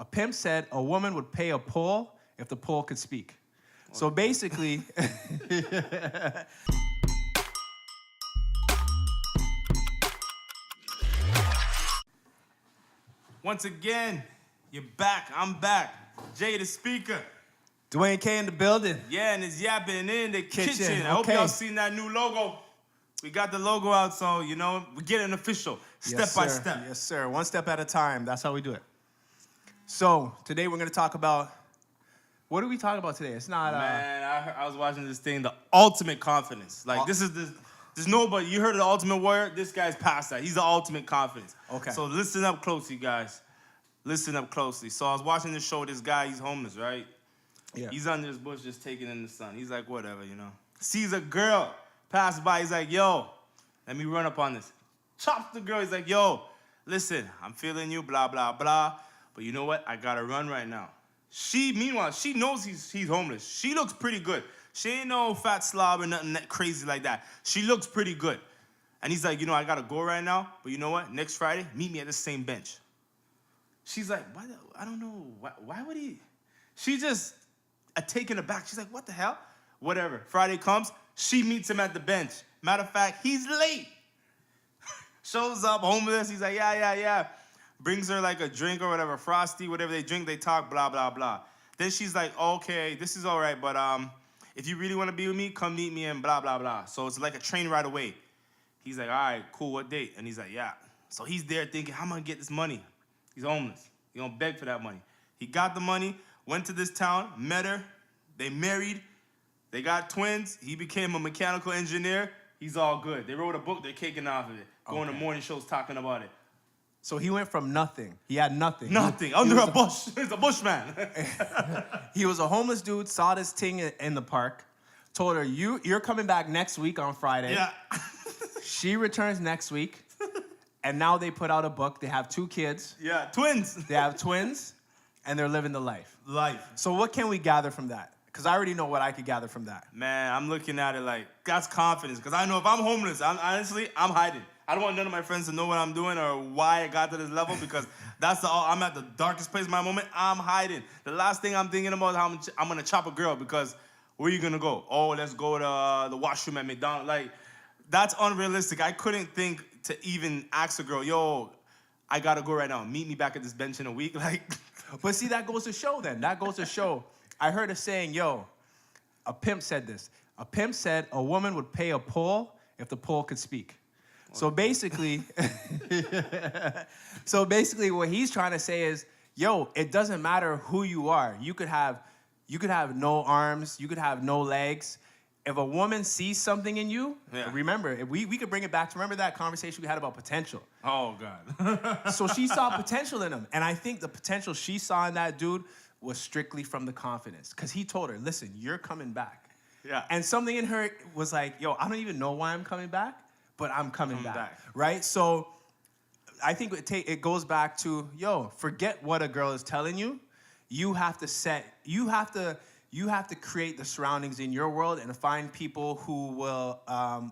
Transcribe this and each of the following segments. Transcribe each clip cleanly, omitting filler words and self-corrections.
A pimp said a woman would pay a pole if the pole could speak. So basically, Once again, you're back. I'm back. Jay the speaker. Dwayne K in the building. Yeah, and it's Yapping in the kitchen. I hope okay. y'all seen that new logo. We got the logo out, so, we get it official. Step by step. Yes, sir. One step at a time. That's how we do it. So today we're going to talk about, what are we talking about today? It's not... Man, I was watching this thing, the ultimate confidence. Like, there's nobody. You heard of the Ultimate Warrior? This guy's past that. He's the ultimate confidence. Okay. So listen up closely, guys. Listen up closely. So I was watching this show. This guy, he's homeless, right? Yeah. He's under this bush just taking in the sun. He's like, whatever, Sees a girl pass by. He's like, yo, let me run up on this. Chops the girl. He's like, yo, listen, I'm feeling you, blah, blah, blah. But you know what? I got to run right now. Meanwhile, she knows he's homeless. She looks pretty good. She ain't no fat slob or nothing crazy like that. She looks pretty good. And he's like, I got to go right now. But you know what? Next Friday, meet me at the same bench. She's like, I don't know. Why would he? She just taken aback. She's like, what the hell? Whatever. Friday comes. She meets him at the bench. Matter of fact, he's late. Shows up, homeless. He's like, yeah. Brings her like a drink or whatever, Frosty, whatever they drink, they talk, blah, blah, blah. Then she's like, okay, this is all right, but if you really want to be with me, come meet me and blah, blah, blah. So it's like a train ride away. He's like, all right, cool, what date? And he's like, yeah. So he's there thinking, how am I going to get this money? He's homeless. He's going to beg for that money. He got the money, went to this town, met her. They married. They got twins. He became a mechanical engineer. He's all good. They wrote a book. They're kicking off of it. Going to morning shows talking about it. So he went from nothing. He had nothing. Nothing. Under a bush. He's a bushman. He was a homeless dude, saw this thing in the park, told her, you're coming back next week on Friday. Yeah. She returns next week, and now they put out a book. They have 2 kids. Yeah, twins. They have twins, and they're living the life. Life. So what can we gather from that? Because I already know what I could gather from that. Man, I'm looking at it like, that's confidence. Because I know if I'm homeless, I'm hiding. I don't want none of my friends to know what I'm doing or why I got to this level because I'm at the darkest place in my moment. I'm hiding. The last thing I'm thinking about is how I'm going to chop a girl because where are you going to go? Oh, let's go to the washroom at McDonald's. Like, that's unrealistic. I couldn't think to even ask a girl, yo, I got to go right now. Meet me back at this bench in a week. Like, but see, that goes to show then. That goes to show. I heard a saying, yo, a pimp said this. A pimp said a woman would pay a pole if the pole could speak. So basically, what he's trying to say is, yo, it doesn't matter who you are. You could have no arms, you could have no legs. If a woman sees something in you, remember, if we could bring it back to remember that conversation we had about potential. Oh, God. So she saw potential in him. And I think the potential she saw in that dude was strictly from the confidence. Because he told her, listen, you're coming back. Yeah. And something in her was like, yo, I don't even know why I'm coming back, but I'm coming back. Right? So I think it goes back to, yo, forget what a girl is telling you. You have to create the surroundings in your world and find people who will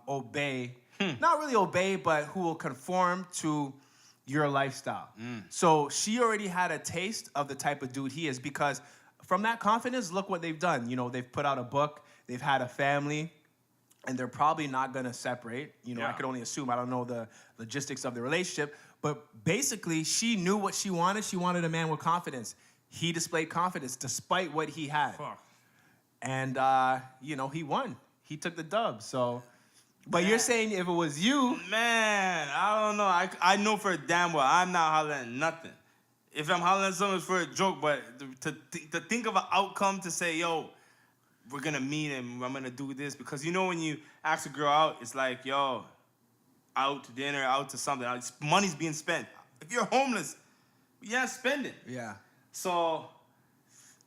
obey, not really obey, but who will conform to your lifestyle. So she already had a taste of the type of dude he is because from that confidence, look what they've done. They've put out a book, they've had a family, and they're probably not going to separate. I could only assume. I don't know the logistics of the relationship. But basically, she knew what she wanted. She wanted a man with confidence. He displayed confidence despite what he had. Fuck. And, he won. He took the dub. So, but you're saying if it was you... Man, I don't know. I know for a damn well I'm not hollering at nothing. If I'm hollering at something, it's for a joke. But to think of an outcome to say, yo, we're going to meet and I'm going to do this. Because when you ask a girl out, it's like, yo, out to dinner, out to something. Money's being spent. If you're homeless, you're not spending. Yeah. So,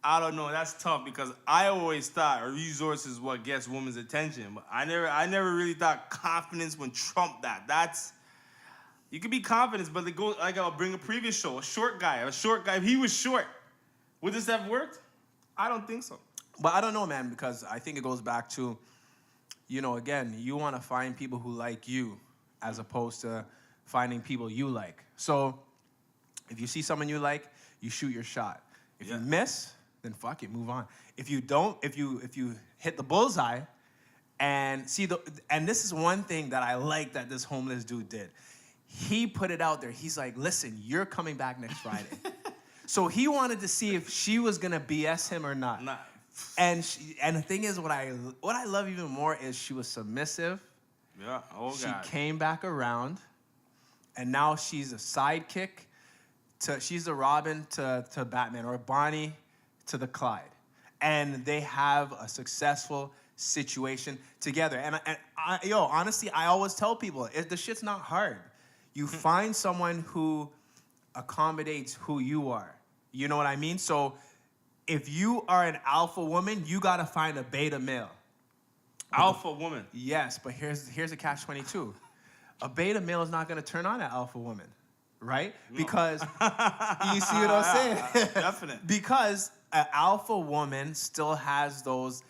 I don't know. That's tough because I always thought resources is what gets women's attention. But I never really thought confidence would trump that. You can be confident, but I'll bring a previous show. A short guy. If he was short, would this have worked? I don't think so. But I don't know, man, because I think it goes back to, again, you want to find people who like you as opposed to finding people you like. So if you see someone you like, you shoot your shot. If you miss, then fuck it, move on. If you don't, if you hit the bullseye, and and this is one thing that I like that this homeless dude did. He put it out there. He's like, listen, you're coming back next Friday. So he wanted to see if she was gonna BS him or not. Nah. And the thing is, what I love even more is she was submissive. Yeah. Oh God. She came back around, and now she's a sidekick. She's the Robin to Batman, or Bonnie to the Clyde, and they have a successful situation together. And honestly, I always tell people, the shit's not hard. You find someone who accommodates who you are. You know what I mean? So if you are an alpha woman, you gotta find a beta male. Alpha woman. Yes, but here's a catch-22. A beta male is not gonna turn on an alpha woman, right? No. Because you see what I'm saying? Definitely. Because an alpha woman still has those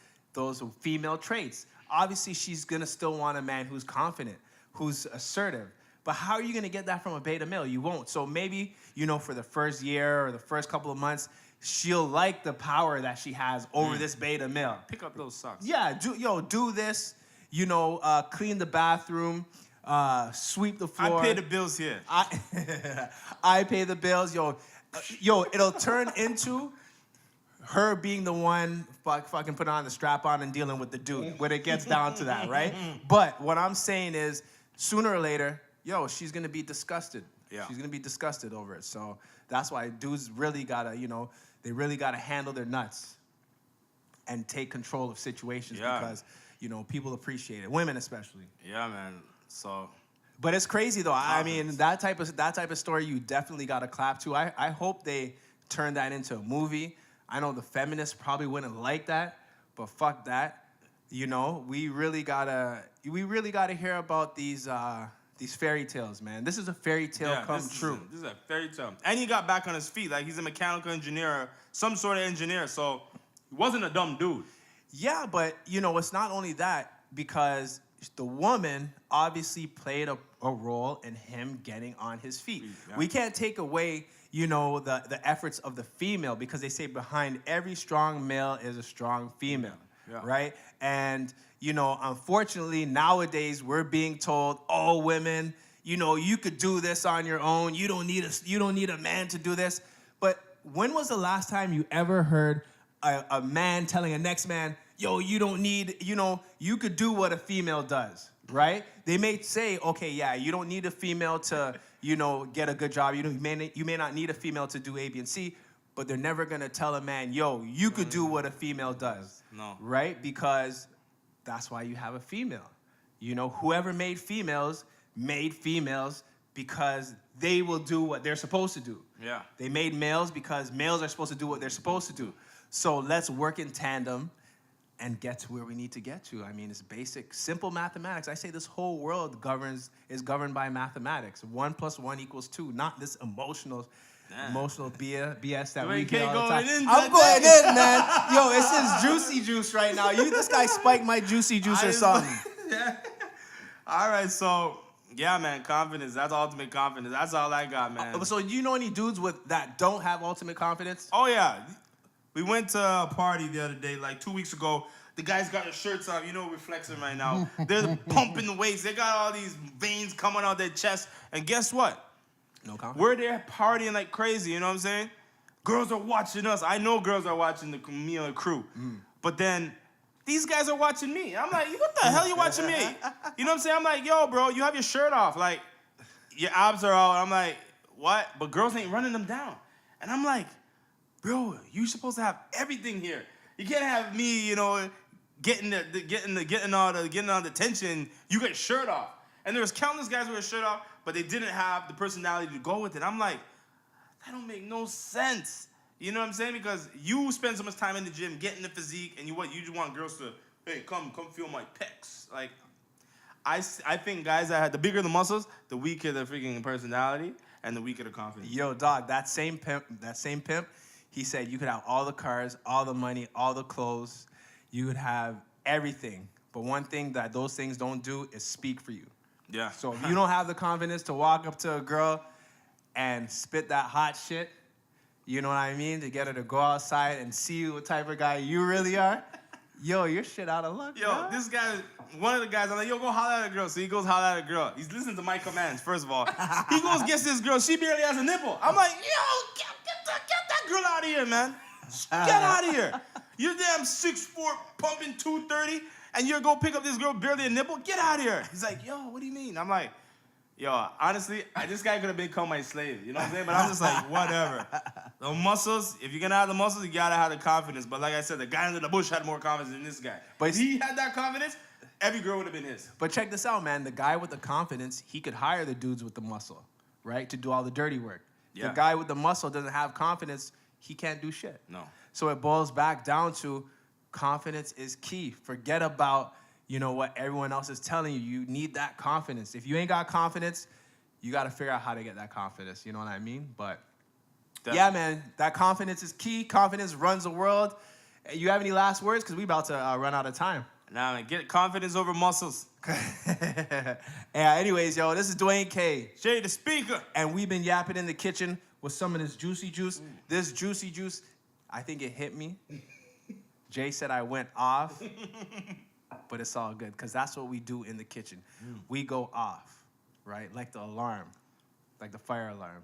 female traits. Obviously, she's gonna still want a man who's confident, who's assertive. But how are you gonna get that from a beta male? You won't. So maybe, for the first year or the first couple of months, she'll like the power that she has over this beta male. Pick up those socks. Yeah, do this, clean the bathroom, sweep the floor. I pay the bills here. I pay the bills. It'll turn into her being the one fucking putting on the strap on and dealing with the dude when it gets down to that, right? But what I'm saying is, sooner or later, she's gonna be disgusted. Yeah. She's gonna be disgusted over it. So that's why dudes really gotta, they really gotta handle their nuts and take control of situations because, people appreciate it. Women especially. Yeah, man. So. But it's crazy though. I mean, that type of story you definitely gotta clap to. I hope they turn that into a movie. I know the feminists probably wouldn't like that, but fuck that. We really gotta hear about these fairy tales, man. This is a fairy tale come true. This is a fairy tale. And he got back on his feet. Like, he's a mechanical engineer, some sort of engineer. So he wasn't a dumb dude. Yeah, but, it's not only that, because the woman obviously played a role in him getting on his feet. Yeah. We can't take away, the efforts of the female, because they say behind every strong male is a strong female, right? And, unfortunately, nowadays we're being told, oh, women, you could do this on your own. You don't need a man to do this. But when was the last time you ever heard a man telling a next man, yo, you don't need, you could do what a female does, right? They may say, okay, yeah, you don't need a female to, get a good job. You may not need a female to do A, B, and C, but they're never gonna tell a man, yo, you could do what a female does. No. Right? Because that's why you have a female. Whoever made females because they will do what they're supposed to do. Yeah. They made males because males are supposed to do what they're supposed to do. So let's work in tandem and get to where we need to get to. I mean, it's basic, simple mathematics. I say this whole world is governed by mathematics. 1 + 1 = 2, not this emotional BS that we get all the time. I'm going in, man. Yo, it's his juicy juice right now. This guy spiked my juicy juice or something. Yeah. All right, so yeah, man, confidence. That's ultimate confidence. That's all I got, man. So do you know any dudes that don't have ultimate confidence? Oh yeah, we went to a party the other day, like 2 weeks ago. The guys got their shirts off. We're flexing right now. They're pumping the weights. They got all these veins coming out their chest. And guess what? No confidence. We're there partying like crazy, you know what I'm saying? Girls are watching us. I know girls are watching me and the crew. But then these guys are watching me. I'm like, what the hell you watching me? You know what I'm saying? I'm like, yo, bro, you have your shirt off. Like, your abs are out. I'm like, what? But girls ain't running them down. And I'm like, bro, you supposed to have everything here. You can't have me, getting all the tension. You get your shirt off. And there was countless guys with their shirt off, but they didn't have the personality to go with it. I'm like, that don't make no sense. You know what I'm saying? Because you spend so much time in the gym getting the physique, and you just want girls to, hey, come feel my pecs. Like, I think guys that had the bigger the muscles, the weaker the freaking personality, and the weaker the confidence. Yo, dog, that same pimp, he said you could have all the cars, all the money, all the clothes. You would have everything. But one thing that those things don't do is speak for you. Yeah. So if you don't have the confidence to walk up to a girl and spit that hot shit, you know what I mean, to get her to go outside and see what type of guy you really are, yo, you're shit out of luck. Yo, bro. this guy, one of the guys, I'm like, yo, go holler at a girl. So he goes holler at a girl. He's listening to my commands, first of all. He goes, gets this girl. She barely has a nipple. I'm like, yo, get that girl out of here, man. Get out of here. You're damn 6'4", pumping 230, and you're go pick up this girl barely a nipple? Get out of here. He's like, yo, what do you mean? I'm like, yo, honestly, this guy could have become my slave. You know what I'm saying? But I'm just like, whatever. The muscles, if you're going to have the muscles, you got to have the confidence. But like I said, the guy under the bush had more confidence than this guy. But if he had that confidence, every girl would have been his. But check this out, man. The guy with the confidence, he could hire the dudes with the muscle, right, to do all the dirty work. Yeah. The guy with the muscle doesn't have confidence, he can't do shit. No. So it boils back down to confidence is key. Forget about, you know, what everyone else is telling you. You need that confidence. If you ain't got confidence, you got to figure out how to get that confidence. You know what I mean? But yeah, man, that confidence is key. Confidence runs the world. You have any last words? Because we about to run out of time. Nah, man, get confidence over muscles. Yeah, anyways, yo, this is Dwayne K. Jay the speaker. And we've been yapping in the kitchen with some of this juicy juice. This juicy juice, I think it hit me. Jay said I went off, but it's all good, because that's what we do in the kitchen. We go off, right? Like the alarm, like the fire alarm.